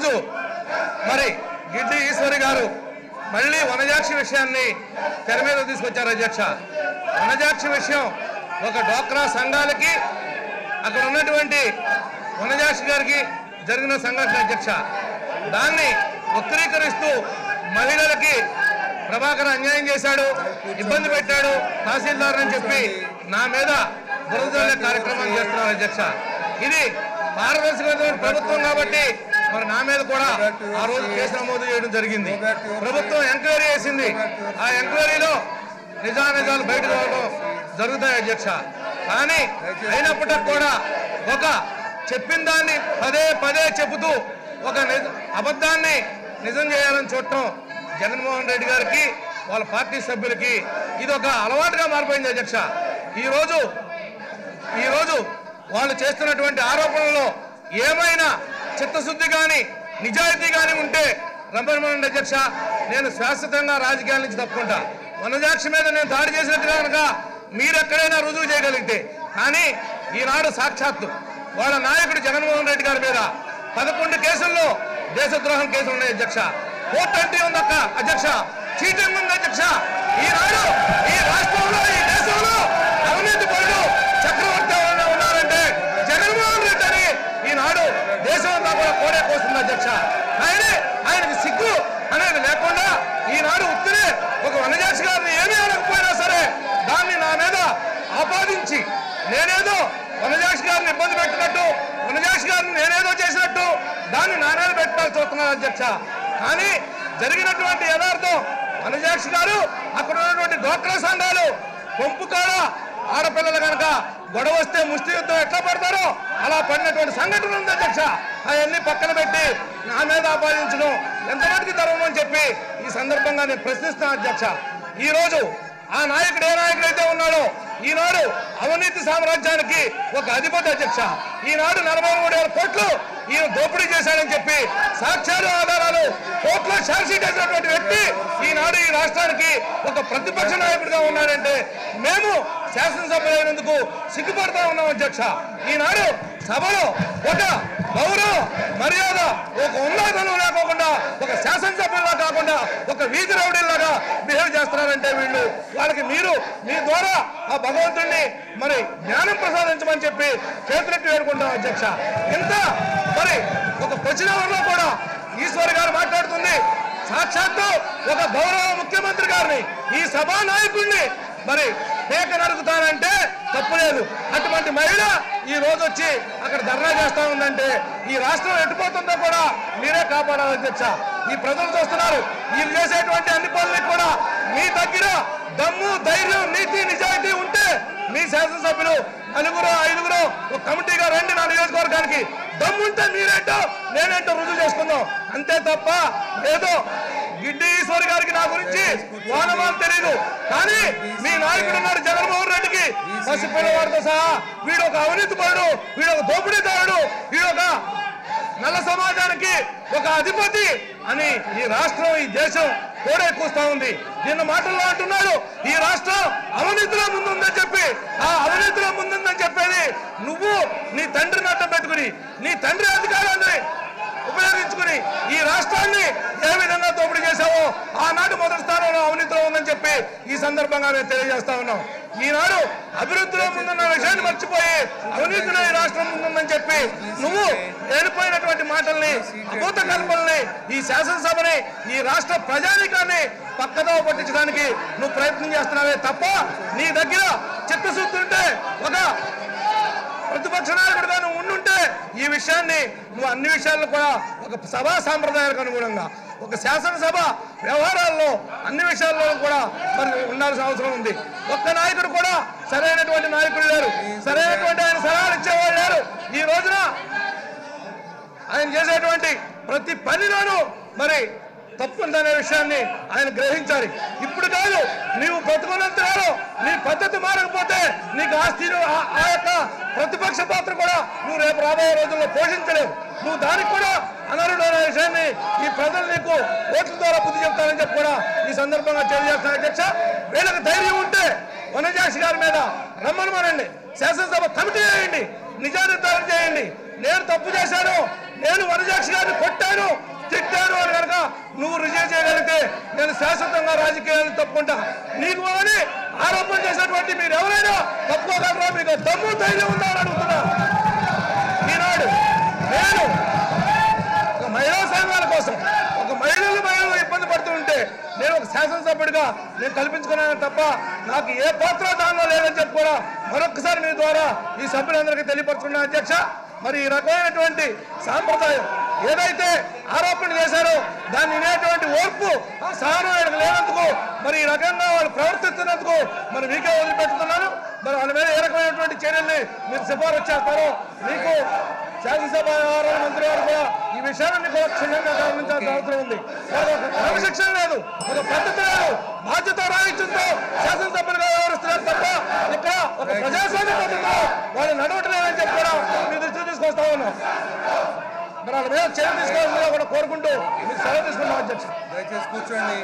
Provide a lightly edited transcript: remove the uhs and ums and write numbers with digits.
ఈరోజు మరి గిడ్డి ఈశ్వరి గారు మళ్ళీ వనజాక్షి విషయాన్ని తెర మీద తీసుకొచ్చారు అధ్యక్ష. వనజాక్షి విషయం ఒక డ్వాక్రా సంఘాలకి అక్కడ ఉన్నటువంటి వనజాక్షి గారికి జరిగిన సంఘటన అధ్యక్ష. దాన్ని వక్రీకరిస్తూ మహిళలకి ప్రభాకర్ అన్యాయం చేశాడు, ఇబ్బంది పెట్టాడు తహసీల్దార్ అని చెప్పి నా మీద బురద కార్యక్రమం చేస్తున్నారు అధ్యక్ష. ఇది పారదర్శకమైన ప్రభుత్వం కాబట్టి మరి నా మీద కూడా ఆ రోజు కేసు నమోదు చేయడం జరిగింది. ప్రభుత్వం ఎంక్వైరీ చేసింది. ఆ ఎంక్వైరీలో నిజానిజాలు బయట రావడం జరుగుతాయి అధ్యక్ష. కానీ అయినప్పటికీ కూడా ఒక చెప్పిన దాన్ని పదే పదే చెబుతూ ఒక అబద్ధాన్ని నిజం చేయాలని చూడటం జగన్మోహన్ రెడ్డి గారికి వాళ్ళ పార్టీ సభ్యులకి ఇది ఒక అలవాటుగా మారిపోయింది అధ్యక్ష. ఈరోజు వాళ్ళు చేస్తున్నటువంటి ఆరోపణల్లో ఏమైనా చిత్తశుద్ధి కానీ నిజాయితీ కానీ ఉంటే రమ్మనండి అధ్యక్ష. నేను శాశ్వతంగా రాజకీయాల నుంచి తప్పుకుంటా. వనజాక్షి మీద నేను దాడి చేసినట్టుగా కనుక మీరు ఎక్కడైనా రుజువు చేయగలిగితే. కానీ ఈనాడు సాక్షాత్తు వాళ్ళ నాయకుడు జగన్మోహన్ రెడ్డి గారి మీద 11 కేసుల్లో దేశద్రోహం కేసులు ఉన్నాయి అధ్యక్ష. 420 ఉంది అధ్యక్ష. చీటింగ్ ఉంది అధ్యక్ష. ఈనాడు ఈ రాష్ట్రంలో ఈ దేశంలో అవినీతి పరులు చక్రవర్తి ఉన్నారంటే జగన్మోహన్ రెడ్డి అని ఈనాడు దేశం అంతా కూడా కోడే కోస్తుంది అధ్యక్ష. ఆయనకి సిగ్గు అనేది లేకుండా ఈనాడు ఉత్తినే ఒక వనజాక్షి గారిని ఏమీ అనకపోయినా సరే దాన్ని నా మీద ఆపాదించి నేనేదో వనజాక్షి గారిని ఇబ్బంది పెట్టినట్టు, వనజాక్షి గారిని నేనేదో చేసినట్టు దాన్ని నా మీద పెట్టాల్సి వస్తున్నారు అధ్యక్ష. కానీ జరిగినటువంటి యథార్థం వనజాక్షి గారు అక్కడ ఉన్నటువంటి డ్వాక్రా సంఘాలు పంపు కాడ ఆడపిల్లలు కనుక గొడవ వస్తే ముష్టి యుద్ధం ఎట్లా పడతారో అలా పడినటువంటి సంఘటన ఉంది అధ్యక్ష. అవన్నీ పక్కన పెట్టి నా మీద ఆపాదించడం ఎంతమందికి ధర్మం అని చెప్పి ఈ సందర్భంగా నేను ప్రశ్నిస్తాను అధ్యక్ష. ఈరోజు ఆ నాయకుడు ఏ నాయకుడైతే ఉన్నాడో ఈనాడు అవినీతి సామ్రాజ్యానికి ఒక అధిపతి అధ్యక్ష. ఈనాడు 43,000 కోట్లు ఈయన దోపిడీ చేశాడని చెప్పి సాక్ష్యాలు ఆధారాలు కోర్టులో ఛార్జ్షీట్ వేసినటువంటి వ్యక్తి ఈనాడు ఈ రాష్ట్రానికి ఒక ప్రతిపక్ష నాయకుడిగా ఉన్నాడంటే మేము శాసనసభ్యులైనందుకు సిగ్గుపడతా ఉన్నాం అధ్యక్ష. ఈనాడు సభలో ఒక గౌరవ మర్యాద ఒక ఉన్నతనం లేకోకుండా ఒక శాసనసభ్యుల్లా కాకుండా ఒక వీధి రౌడీలాగా బిహేవ్ చేస్తున్నారంటే వీళ్ళు వాళ్ళకి మీరు మీ ద్వారా ఆ భగవంతుడిని మరి జ్ఞానం ప్రసాదించమని చెప్పి చేతులెత్తి వేడుకుంటాం అధ్యక్ష. ఇంత మరి ఒక ప్రతినిధిలో కూడా ఈశ్వర్ గారు మాట్లాడుతుంది. సాక్షాత్తు ఒక గౌరవ ముఖ్యమంత్రి గారిని ఈ సభా నాయకుడిని మరి పేక నరుకుతానంటే తప్పులేదు. అటువంటి మహిళ ఈ రోజు వచ్చి అక్కడ ధర్నా చేస్తా ఉందంటే ఈ రాష్ట్రం ఎట్టుపోతుందో కూడా మీరే కాపాడాలి అధ్యక్ష. ఈ ప్రజలు చూస్తున్నారు. వీళ్ళు చేసేటువంటి అన్ని పనులకు కూడా మీ దగ్గర దమ్ము ధైర్యం నీతి నిజాయితీ ఉంటే మీ శాసనసభ్యులు 4-5 ఒక కమిటీగా రండి నా నియోజకవర్గానికి. దమ్ముంటే మీరేంటో నేనేంటో రుజువు చేసుకుందాం అంతే తప్ప ఏదో గిడ్డి ఈశ్వరి గారికి నా గురించి వానమాలు తెలియదు. కానీ మీ నాయకుడు ఉన్నాడు జగన్మోహన్ రెడ్డికి పసిపిల్లవాడితో సహా వీడు ఒక అవినీతి పరుడు, వీడు ఒక దోపిడీదారుడు, వీడు ఒక నల్ల సమాజానికి ఒక అధిపతి అని ఈ రాష్ట్రం ఈ దేశం కూడా కూస్తా ఉంది. నిన్న మాటల్లో అంటున్నాడు ఈ రాష్ట్రం అవినీతిలో ముందుందని చెప్పి. ఆ అవినీతిలో ముందుందని చెప్పేది నువ్వు నీ తండ్రిని అడ్డం పెట్టుకుని నీ తండ్రి అధికారాన్ని ఉపయోగించుకుని ఈ రాష్ట్రాన్ని ఏ విధంగా దోపిడీ చేశావో ఆనాడు మొదటి స్థానంలో అవినీతిలో ఉందని చెప్పి ఈ సందర్భంగా మేము తెలియజేస్తా ఉన్నాం. ఈనాడు అభివృద్ధిలో ముందున్న విషయాన్ని మర్చిపోయి అవినీతిలో ఈ రాష్ట్రం ముందుందని చెప్పి నువ్వు ఏడిపోయినటువంటి మాటల్ని అభూత కల్పనల్ని ఈ శాసనసభని ఈ రాష్ట్ర ప్రజానికాన్ని పక్కదో పట్టించడానికి నువ్వు ప్రయత్నం చేస్తున్నావే తప్ప నీ దగ్గర చిత్తశుద్ధి ఉంటే ఒక ప్రతిపక్ష నాయకుడిగా నువ్వు ఉండుంటే ఈ విషయాన్ని నువ్వు అన్ని విషయాల్లో కూడా ఒక సభా సాంప్రదాయాలకు అనుగుణంగా ఒక శాసనసభ వ్యవహారాల్లో అన్ని విషయాల్లో కూడా మరి ఉండాల్సిన అవసరం ఉంది. ఒక్క నాయకుడు కూడా సరైనటువంటి నాయకులు లేరు, సరైనటువంటి ఆయన సలహాలు ఇచ్చేవాళ్ళు లేరు. ఈ రోజున ఆయన చేసేటువంటి ప్రతి పనిలోనూ మరి తప్పుందనే విషయాన్ని ఆయన గ్రహించాలి. ఇప్పుడు కాదు, నీవు బ్రతుకున్నంతలో నీ పద్ధతి మారకపోతే నీకు ఆస్తి ఆ యొక్క ప్రతిపక్ష పాత్ర కూడా నువ్వు రేపు రాబోయే రోజుల్లో పోషించలేవు. నువ్వు దానికి కూడా అనర్హుడు అనే విషయాన్ని ఈ ప్రజలు నీకు ఓట్ల ద్వారా బుద్ధి చెప్తారని చెప్పి కూడా ఈ సందర్భంగా తెలియజేస్తాను అధ్యక్ష. వీళ్ళకి ధైర్యం ఉంటే వనజాక్షి గారి మీద రమ్మనమనండి, శాసనసభ కమిటీ చేయండి, నిజా నిర్ధారణ చేయండి. నేను తప్పు చేశాను, నేను వనజాక్షి గారిని కొట్టాను, తిట్టాను అని కనుక నువ్వు రిజైన్ చేయగలిగితే నేను శాశ్వతంగా రాజకీయాలను తప్పుకుంటా. నీకు అని ఆరోపణ చేసినటువంటి మీరు ఎవరైనా తప్పుకోగలరా? మీకు దమ్ము ధైర్యం ఉందా అని అడుగుతున్నా. ఈనాడు నేను ఒక మహిళా సంఘాల కోసం, ఒక మహిళలు ఇబ్బంది పడుతూ ఉంటే నేను ఒక శాసనసభ్యుడిగా నేను కల్పించుకున్నాను తప్ప నాకు ఏ పాత్ర దానిలో లేదని చెప్పి కూడా మరొకసారి మీ ద్వారా ఈ సభ్యులందరికీ తెలియపరుచుకున్నా అధ్యక్ష. మరి ఈ రకమైనటువంటి సాంప్రదాయం ఏదైతే ఆరోపణ చేశారో దాన్ని వినేటువంటి ఓర్పు సహనం లేనందుకు, మరి ఈ రకంగా వాళ్ళు ప్రవర్తిస్తున్నందుకు మరి మీకే వదిలిపెట్టుతున్నాను. మరి వాళ్ళ మీద ఏ రకమైనటువంటి చర్యల్ని మీరు సిఫారసు చేస్తారో మీకు శాసనసభ వ్యవహారాల మంత్రి గారు కూడా ఈ విషయాన్ని కూడా క్షుణ్ణంగా గమనించాల్సిన అవసరం ఉంది. ఒక క్రమశిక్షణ లేదు, ఒక పద్ధతి లేదు, బాధ్యత రాహిత్యంతో శాసనసభ్యులుగా వ్యవహరిస్తున్నారు తప్ప ఇక్కడ ఒక ప్రజాస్వామ్య పద్ధతిలో వాళ్ళు నడవట్లేదని చెప్పి కూడా మీ దృష్టి తీసుకొస్తా ఉన్నాం. మరి వాళ్ళ మీద చర్య తీసుకోవాలని కూడా కోరుకుంటూ మీకు సెలవు తీసుకున్నాం అధ్యక్ష. దయచేసి కూర్చోండి.